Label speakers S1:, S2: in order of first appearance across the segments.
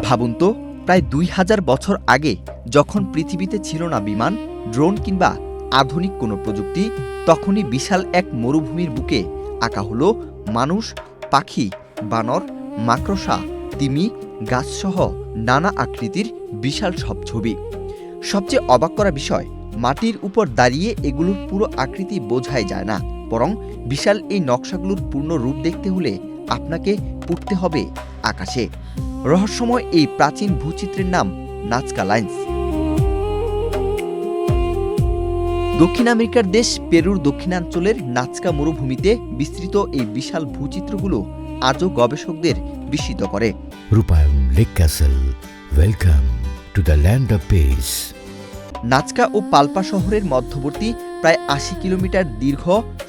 S1: ভাবুন তো, প্রায় ২০০০ বছর আগে যখন পৃথিবীতে ছিল না বিমান, ড্রোন কিংবা আধুনিক কোনো প্রযুক্তি, তখনই বিশাল এক মরুভূমির বুকে আঁকা হলো মানুষ, পাখি, বানর, মাকড়সা, তিমি, গাছসহ নানা আকৃতির বিশাল সব ছবি। সবচেয়ে অবাক করা বিষয়, মাটির উপর দাঁড়িয়ে এগুলোর পুরো আকৃতি বোঝাই যায় না, বরং বিশাল এই নকশাগুলোর পূর্ণ রূপ দেখতে হলে আপনাকে উঠতে হবে আকাশে। রহস্যময় এই প্রাচীন ভূচিত্রের নাম নাজকা লাইন্স। দক্ষিণ আমেরিকার দেশ পেরুর দক্ষিণাঞ্চলের নাজকা মরুভূমিতে বিস্তৃত এই বিশাল ভূচিত্রগুলো আজও গবেষকদের বিস্মিত করে।
S2: রূপায়ণ lake castle, welcome to the land of peace.
S1: Nazca ও পাল্পা শহরের মধ্যবর্তী প্রায় ৮০ কিলোমিটার দীর্ঘ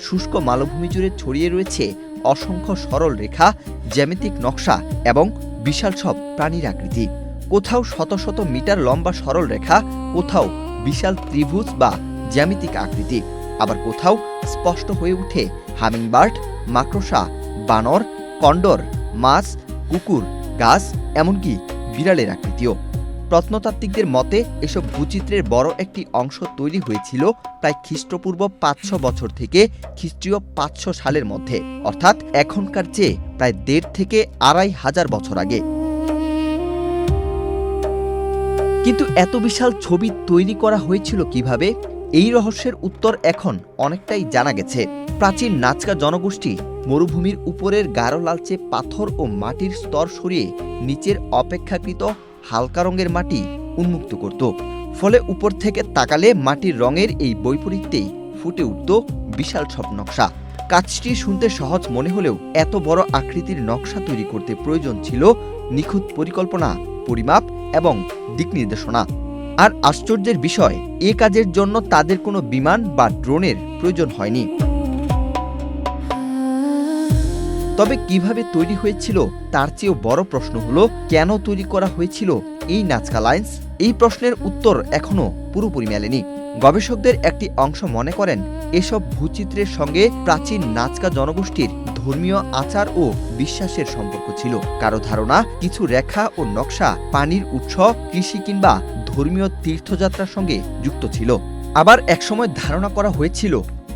S1: শুষ্ক মালভূমি জুড়ে ছড়িয়ে রয়েছে অসংখ্য সরল রেখা, জ্যামিতিক নকশা এবং বিশাল সব প্রাণীর আকৃতি। কোথাও শত শত মিটার লম্বা সরল রেখা, কোথাও বিশাল ত্রিভুজ বা জ্যামিতিক আকৃতি, আবার কোথাও স্পষ্ট হয়ে ওঠে হামিংবার্ড, মাকড়সা, বানর, কন্ডর, মাছ, কুকুর, গাছ, এমনকি বিড়ালের আকৃতিও। প্রত্নতাত্ত্বিকদের মতে এসব ভূচিত্রের বড় একটি অংশ তৈরি হয়েছিল প্রায় খ্রিস্টপূর্ব ৫০০ বছর থেকে খ্রিস্টীয় ৫০০ সালের মধ্যে, অর্থাৎ এখনকার চেয়ে প্রায় ১.৫ থেকে ২৫০০ বছর আগে। কিন্তু এত বিশাল ছবি তৈরি করা হয়েছিল কিভাবে? এই রহস্যের উত্তর এখন অনেকটাই জানা গেছে। প্রাচীন নাজকা জনগোষ্ঠী মরুভূমির উপরের গাঢ় লালচে পাথর ও মাটির স্তর সরিয়ে নিচের অপেক্ষাকৃত হালকা রঙের মাটি উন্মুক্ত করত। ফলে উপর থেকে তাকালে মাটির রঙের এই বৈপরীত্যেই ফুটে উঠত বিশাল সব নকশা। কাজটি শুনতে সহজ মনে হলেও এত বড় আকৃতির নকশা তৈরি করতে প্রয়োজন ছিল নিখুঁত পরিকল্পনা, পরিমাপ এবং দিক নির্দেশনা। আর আশ্চর্যের বিষয়, এ কাজের জন্য তাদের কোনো বিমান বা ড্রোনের প্রয়োজন হয়নি। তবে কিভাবে তৈরি হয়েছিল তার চেয়েও বড় প্রশ্ন হলো, কেন তৈরি করা হয়েছিল এই নাজকা লাইন্স? এই প্রশ্নের উত্তর এখনো পুরোপুরি মেলেনি। গবেষকদের একটি অংশ মনে করেন এসব ভূচিত্রের সঙ্গে প্রাচীন নাজকা জনগোষ্ঠীর ধর্মীয় আচার ও বিশ্বাসের সম্পর্ক ছিল। কারো ধারণা কিছু রেখা ও নকশা পানির উৎস, কৃষি কিংবা ধর্মীয় তীর্থযাত্রার সঙ্গে যুক্ত ছিল। আবার একসময় ধারণা করা হয়েছিল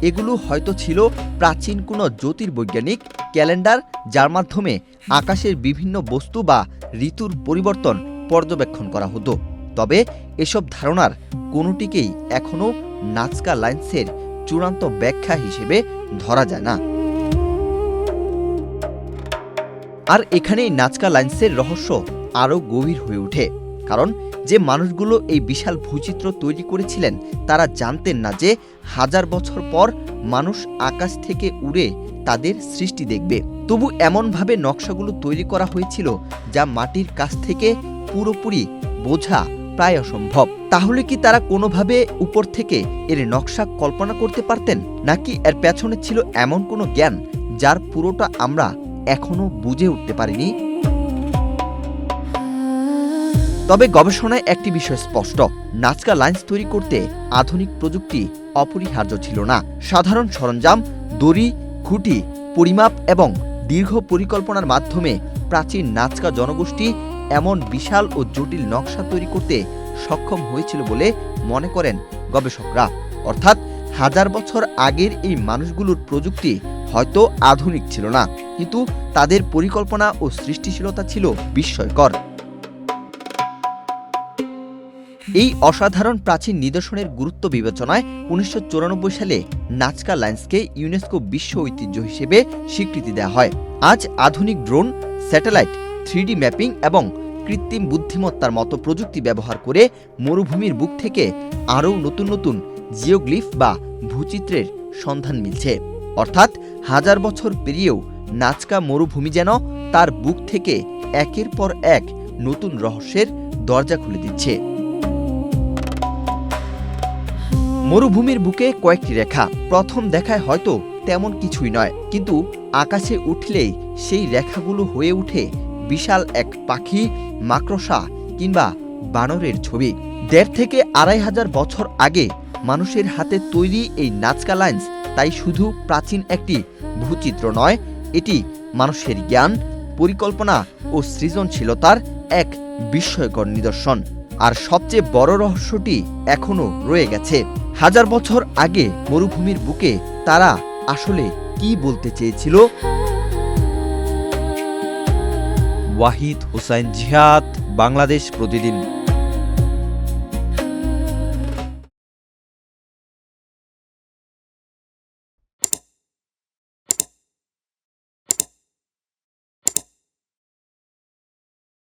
S1: এগুলো হয়তো ছিল প্রাচীন কোনো জ্যোতির্বৈজ্ঞানিক ক্যালেন্ডার, যার মাধ্যমে আকাশের বিভিন্ন বস্তু বা ঋতুর পরিবর্তন পর্যবেক্ষণ করা হতো। তবে এসব ধারণার কোনোটিকেই এখনও নাজকা লাইন্সের চূড়ান্ত ব্যাখ্যা হিসেবে ধরা যায় না। আর এখানেই নাজকা লাইন্সের রহস্য আরও গভীর হয়ে ওঠে, কারণ যে মানুষগুলো এই বিশাল ভূচিত্র তৈরি করেছিলেন তারা জানতেন না যে ১০০০ বছর পর মানুষ আকাশ থেকে উড়ে তাদের সৃষ্টি দেখবে। তবু এমনভাবে নকশাগুলো তৈরি করা হয়েছিল যা মাটির কাছ থেকে পুরোপুরি বোঝা প্রায় অসম্ভব। তাহলে কি তারা কোনোভাবে উপর থেকে এর নকশা কল্পনা করতে পারতেন, নাকি এর পেছনে ছিল এমন কোনো জ্ঞান যার পুরোটা আমরা এখনো বুঝে উঠতে পারিনি? তবে গবেষণায় একটি বিষয় স্পষ্ট, নাজকা লাইন্স তৈরি করতে আধুনিক প্রযুক্তি অপরিহার্য ছিল না। সাধারণ সরঞ্জাম, দড়ি, খুঁটি, পরিমাপ এবং দীর্ঘ পরিকল্পনার মাধ্যমে প্রাচীন নাজকা জনগোষ্ঠী এমন বিশাল ও জটিল নকশা তৈরি করতে সক্ষম হয়েছিল বলে মনে করেন গবেষকরা। অর্থাৎ ১০০০ বছর আগের এই মানুষগুলোর প্রযুক্তি হয়তো আধুনিক ছিল না, কিন্তু তাদের পরিকল্পনা ও সৃষ্টিশীলতা ছিল বিস্ময়কর। এই অসাধারণ প্রাচীন নিদর্শনের গুরুত্ব বিবেচনায় ১৯৯৪ সালে নাজকা লাইন্সকে ইউনেস্কো বিশ্ব ঐতিহ্য হিসেবে স্বীকৃতি দেওয়া হয়। আজ আধুনিক ড্রোন, স্যাটেলাইট, 3D ম্যাপিং এবং কৃত্রিম বুদ্ধিমত্তার মতো প্রযুক্তি ব্যবহার করে মরুভূমির বুক থেকে আরও নতুন নতুন জিওগ্লিফ বা ভূচিত্রের সন্ধান মিলছে। অর্থাৎ ১০০০ বছর পেরিয়েও নাজকা মরুভূমি যেন তার বুক থেকে একের পর এক নতুন রহস্যের দরজা খুলে দিচ্ছে। মরুভূমির বুকে কয়েকটি রেখা, প্রথম দেখায় হয়তো তেমন কিছুই নয়, কিন্তু আকাশে উঠলেই সেই রেখাগুলো হয়ে ওঠে বিশাল এক পাখি, মাকড়সা কিংবা বানরের ছবি। ১.৫ থেকে ২৫০০ বছর আগে মানুষের হাতে তৈরি এই নাজকা লাইন্স তাই শুধু প্রাচীন একটি ভূচিত্র নয়, এটি মানুষের জ্ঞান, পরিকল্পনা ও সৃজনশীলতার এক বিস্ময়কর নিদর্শন। আর সবচেয়ে বড় রহস্যটি এখনো রয়ে গেছে। হাজার বছর আগে মরুভূমির বুকে তারা আসলে কি বলতে চেয়েছিল?
S3: ওয়াহিদ হোসাইন জিহাদ, বাংলাদেশ প্রতিদিন।